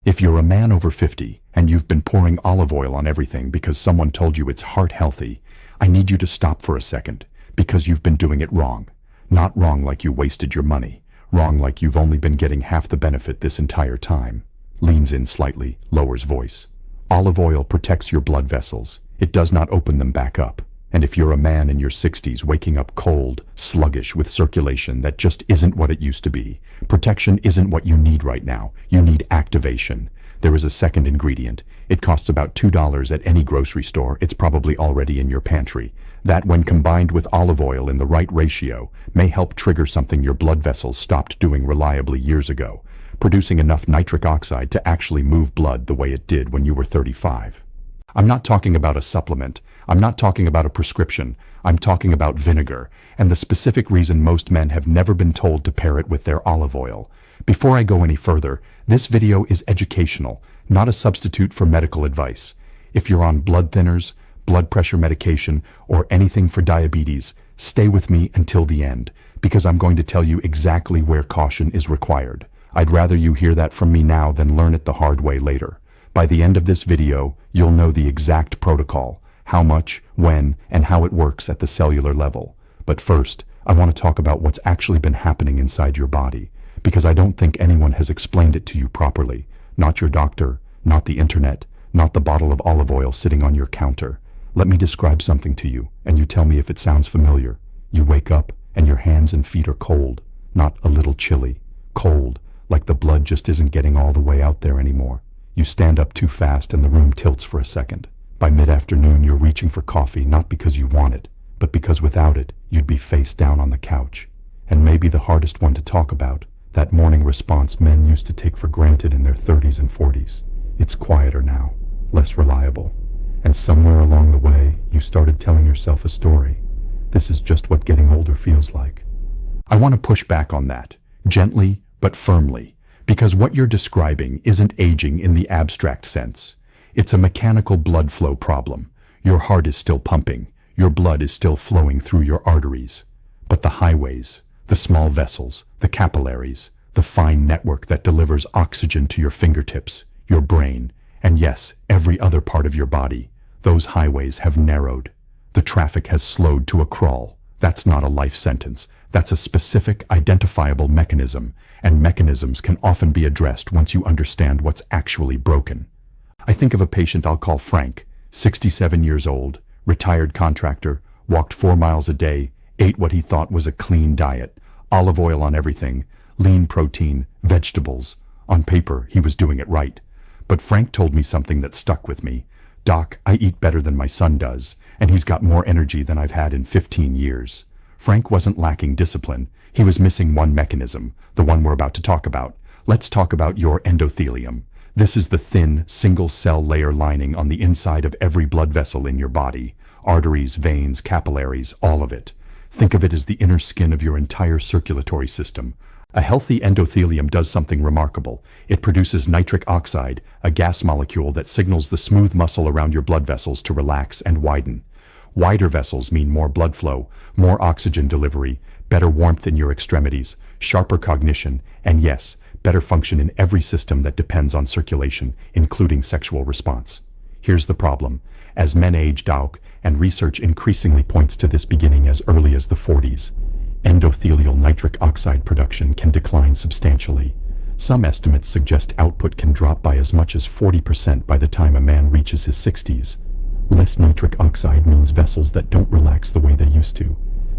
If you're a man over 50 and you've been pouring olive oil on everything because someone told you it's heart healthy, I need you to stop for a second, because you've been doing it wrong. Not wrong like you wasted your money, wrong like you've only been getting half the benefit this entire time. Leans in slightly, lowers voice. Olive oil protects your blood vessels. It does not open them back up. And if you're a man in your 60s waking up cold, sluggish with circulation that just isn't what it used to be, protection isn't what you need right now. You need activation. There is a second ingredient. It costs about $2 at any grocery store. It's probably already in your pantry. That, when combined with olive oil in the right ratio, may help trigger something your blood vessels stopped doing reliably years ago, producing enough nitric oxide to actually move blood the way it did when you were 35. I'm not talking about a supplement. I'm not talking about a prescription. I'm talking about vinegar, and the specific reason most men have never been told to pair it with their olive oil. Before I go any further, this video is educational, not a substitute for medical advice. If you're on blood thinners, blood pressure medication, or anything for diabetes, stay with me until the end, because I'm going to tell you exactly where caution is required. I'd rather you hear that from me now than learn it the hard way later. By the end of this video, you'll know the exact protocol, how much, when, and how it works at the cellular level. But first, I want to talk about what's actually been happening inside your body, because I don't think anyone has explained it to you properly. Not your doctor, not the internet, not the bottle of olive oil sitting on your counter. Let me describe something to you, and you tell me if it sounds familiar. You wake up, and your hands and feet are cold, not a little chilly. Cold, like the blood just isn't getting all the way out there anymore. You stand up too fast and the room tilts for a second. By mid-afternoon, you're reaching for coffee, not because you want it, but because without it, you'd be face down on the couch. And maybe the hardest one to talk about, that morning response men used to take for granted in their 30s and 40s. It's quieter now, less reliable. And somewhere along the way, you started telling yourself a story. This is just what getting older feels like. I want to push back on that, gently but firmly, because what you're describing isn't aging in the abstract sense. It's a mechanical blood flow problem. Your heart is still pumping. Your blood is still flowing through your arteries. But the highways, the small vessels, the capillaries, the fine network that delivers oxygen to your fingertips, your brain, and yes, every other part of your body, those highways have narrowed. The traffic has slowed to a crawl. That's not a life sentence. That's a specific, identifiable mechanism, and mechanisms can often be addressed once you understand what's actually broken. I think of a patient I'll call Frank, 67 years old, retired contractor, walked 4 miles a day, ate what he thought was a clean diet, olive oil on everything, lean protein, vegetables. On paper, he was doing it right. But Frank told me something that stuck with me. "Doc, I eat better than my son does, and he's got more energy than I've had in 15 years. Frank wasn't lacking discipline. He was missing one mechanism, the one we're about to talk about. Let's talk about your endothelium. This is the thin, single-cell layer lining on the inside of every blood vessel in your body. Arteries, veins, capillaries, all of it. Think of it as the inner skin of your entire circulatory system. A healthy endothelium does something remarkable. It produces nitric oxide, a gas molecule that signals the smooth muscle around your blood vessels to relax and widen. Wider vessels mean more blood flow, more oxygen delivery, better warmth in your extremities, sharper cognition, and yes, better function in every system that depends on circulation, including sexual response. Here's the problem. As men age, and research increasingly points to this beginning as early as the 40s, endothelial nitric oxide production can decline substantially. Some estimates suggest output can drop by as much as 40% by the time a man reaches his 60s. Less nitric oxide means vessels that don't relax the way they used to.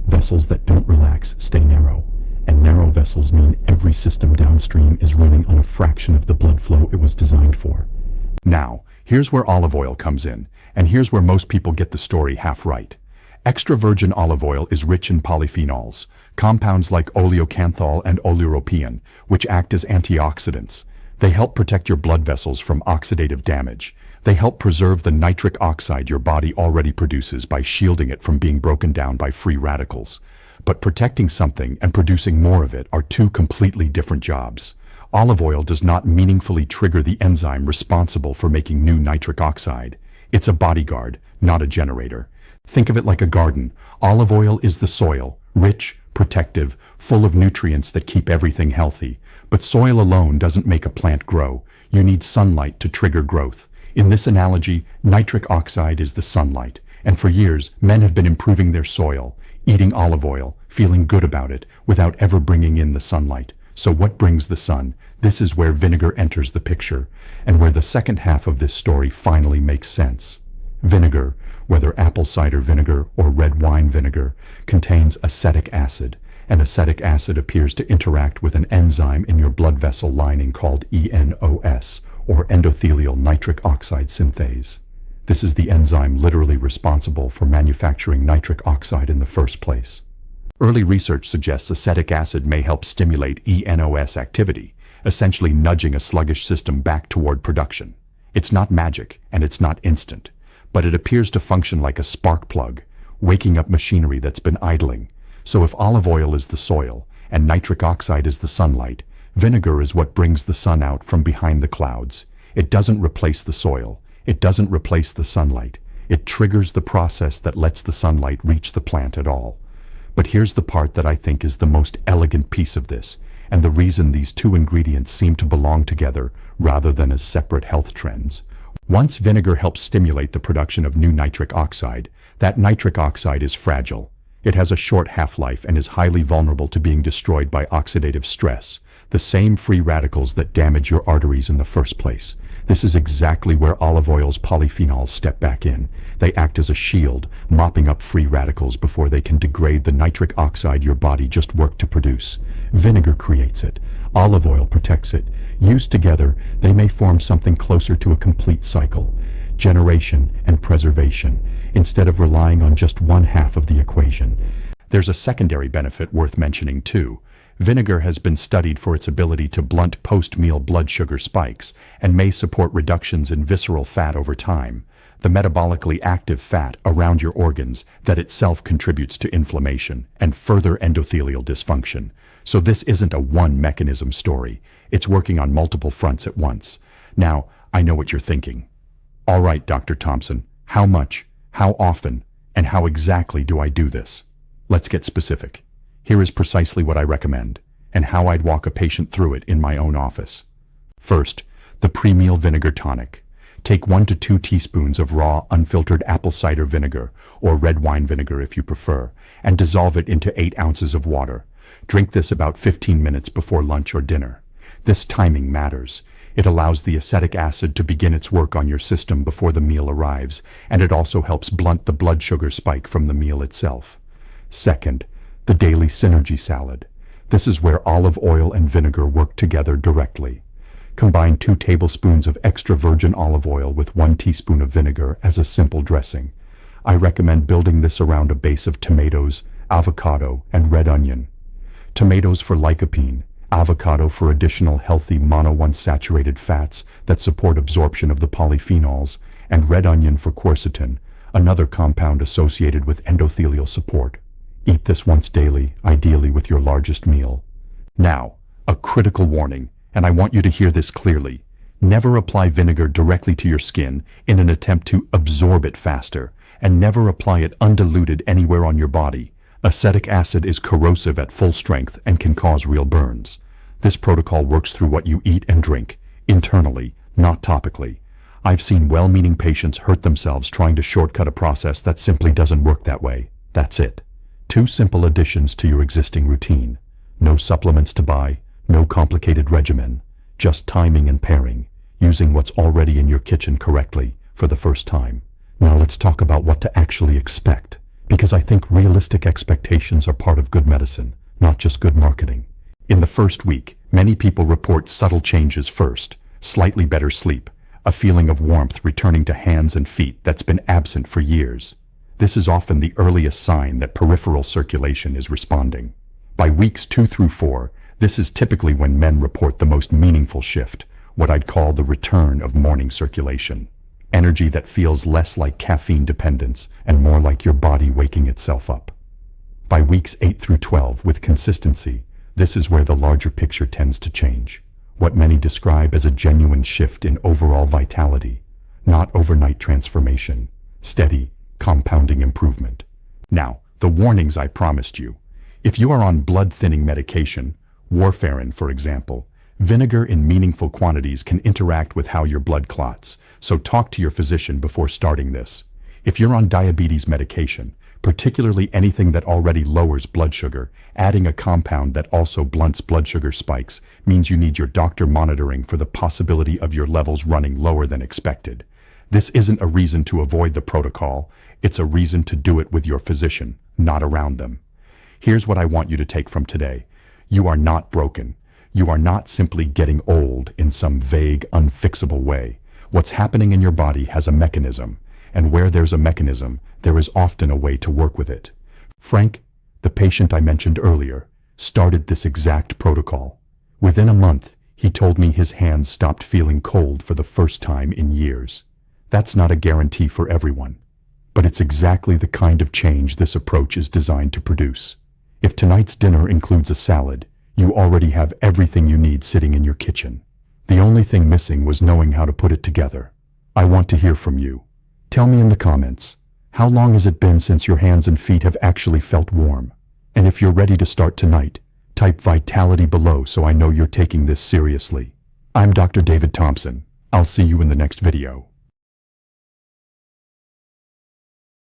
Vessels that don't relax stay narrow, and narrow vessels mean every system downstream is running on a fraction of the blood flow it was designed for. Now, here's where olive oil comes in, and here's where most people get the story half right. Extra virgin olive oil is rich in polyphenols, compounds like oleocanthal and oleuropein, which act as antioxidants. They help protect your blood vessels from oxidative damage. They help preserve the nitric oxide your body already produces by shielding it from being broken down by free radicals. But protecting something and producing more of it are two completely different jobs. Olive oil does not meaningfully trigger the enzyme responsible for making new nitric oxide. It's a bodyguard, not a generator. Think of it like a garden. Olive oil is the soil, rich, protective, full of nutrients that keep everything healthy. But soil alone doesn't make a plant grow. You need sunlight to trigger growth. In this analogy, nitric oxide is the sunlight, and for years, men have been improving their soil, eating olive oil, feeling good about it, without ever bringing in the sunlight. So what brings the sun? This is where vinegar enters the picture, and where the second half of this story finally makes sense. Vinegar, whether apple cider vinegar or red wine vinegar, contains acetic acid, and acetic acid appears to interact with an enzyme in your blood vessel lining called ENOS, or endothelial nitric oxide synthase. This is the enzyme literally responsible for manufacturing nitric oxide in the first place. Early research suggests acetic acid may help stimulate ENOS activity, essentially nudging a sluggish system back toward production. It's not magic, and it's not instant, but it appears to function like a spark plug, waking up machinery that's been idling. So if olive oil is the soil, and nitric oxide is the sunlight, vinegar is what brings the sun out from behind the clouds. It doesn't replace the soil. It doesn't replace the sunlight. It triggers the process that lets the sunlight reach the plant at all. But here's the part that I think is the most elegant piece of this, and the reason these two ingredients seem to belong together rather than as separate health trends. Once vinegar helps stimulate the production of new nitric oxide, that nitric oxide is fragile. It has a short half-life and is highly vulnerable to being destroyed by oxidative stress, the same free radicals that damage your arteries in the first place. This is exactly where olive oil's polyphenols step back in. They act as a shield, mopping up free radicals before they can degrade the nitric oxide your body just worked to produce. Vinegar creates it. Olive oil protects it. Used together, they may form something closer to a complete cycle. Generation and preservation, instead of relying on just one half of the equation. There's a secondary benefit worth mentioning too. Vinegar has been studied for its ability to blunt post-meal blood sugar spikes and may support reductions in visceral fat over time, the metabolically active fat around your organs that itself contributes to inflammation and further endothelial dysfunction. So this isn't a one-mechanism story. It's working on multiple fronts at once. Now, I know what you're thinking. All right, Dr. Thompson, how much, how often, and how exactly do I do this? Let's get specific. Here is precisely what I recommend, and how I'd walk a patient through it in my own office. First, the pre-meal vinegar tonic. Take 1 to 2 teaspoons of raw, unfiltered apple cider vinegar, or red wine vinegar if you prefer, and dissolve it into 8 ounces of water. Drink this about 15 minutes before lunch or dinner. This timing matters. It allows the acetic acid to begin its work on your system before the meal arrives, and it also helps blunt the blood sugar spike from the meal itself. Second, the daily synergy salad. This is where olive oil and vinegar work together directly. Combine 2 tablespoons of extra virgin olive oil with 1 teaspoon of vinegar as a simple dressing. I recommend building this around a base of tomatoes, avocado, and red onion. Tomatoes for lycopene, avocado for additional healthy monounsaturated fats that support absorption of the polyphenols, and red onion for quercetin, another compound associated with endothelial support. Eat this once daily, ideally with your largest meal. Now, a critical warning, and I want you to hear this clearly. Never apply vinegar directly to your skin in an attempt to absorb it faster, and never apply it undiluted anywhere on your body. Acetic acid is corrosive at full strength and can cause real burns. This protocol works through what you eat and drink, internally, not topically. I've seen well-meaning patients hurt themselves trying to shortcut a process that simply doesn't work that way. That's it. 2 simple additions to your existing routine. No supplements to buy, no complicated regimen, just timing and pairing, using what's already in your kitchen correctly for the first time. Now let's talk about what to actually expect, because I think realistic expectations are part of good medicine, not just good marketing. In the first week, many people report subtle changes first, slightly better sleep, a feeling of warmth returning to hands and feet that's been absent for years. This is often the earliest sign that peripheral circulation is responding. By weeks 2 through 4, this is typically when men report the most meaningful shift, what I'd call the return of morning circulation. Energy that feels less like caffeine dependence and more like your body waking itself up. By weeks 8 through 12, with consistency, this is where the larger picture tends to change. What many describe as a genuine shift in overall vitality, not overnight transformation, steady, compounding improvement. Now, the warnings I promised you. If you are on blood-thinning medication, warfarin for example, Vinegar in meaningful quantities can interact with how your blood clots, so talk to your physician before starting this. If you're on diabetes medication, particularly anything that already lowers blood sugar, adding a compound that also blunts blood sugar spikes means you need your doctor monitoring for the possibility of your levels running lower than expected. This isn't a reason to avoid the protocol, it's a reason to do it with your physician, not around them. Here's what I want you to take from today. You are not broken. You are not simply getting old in some vague, unfixable way. What's happening in your body has a mechanism, and where there's a mechanism, there is often a way to work with it. Frank, the patient I mentioned earlier, started this exact protocol. Within a month, he told me his hands stopped feeling cold for the first time in years. That's not a guarantee for everyone, but it's exactly the kind of change this approach is designed to produce. If tonight's dinner includes a salad, you already have everything you need sitting in your kitchen. The only thing missing was knowing how to put it together. I want to hear from you. Tell me in the comments, how long has it been since your hands and feet have actually felt warm? And if you're ready to start tonight, type vitality below so I know you're taking this seriously. I'm Dr. David Thompson. I'll see you in the next video.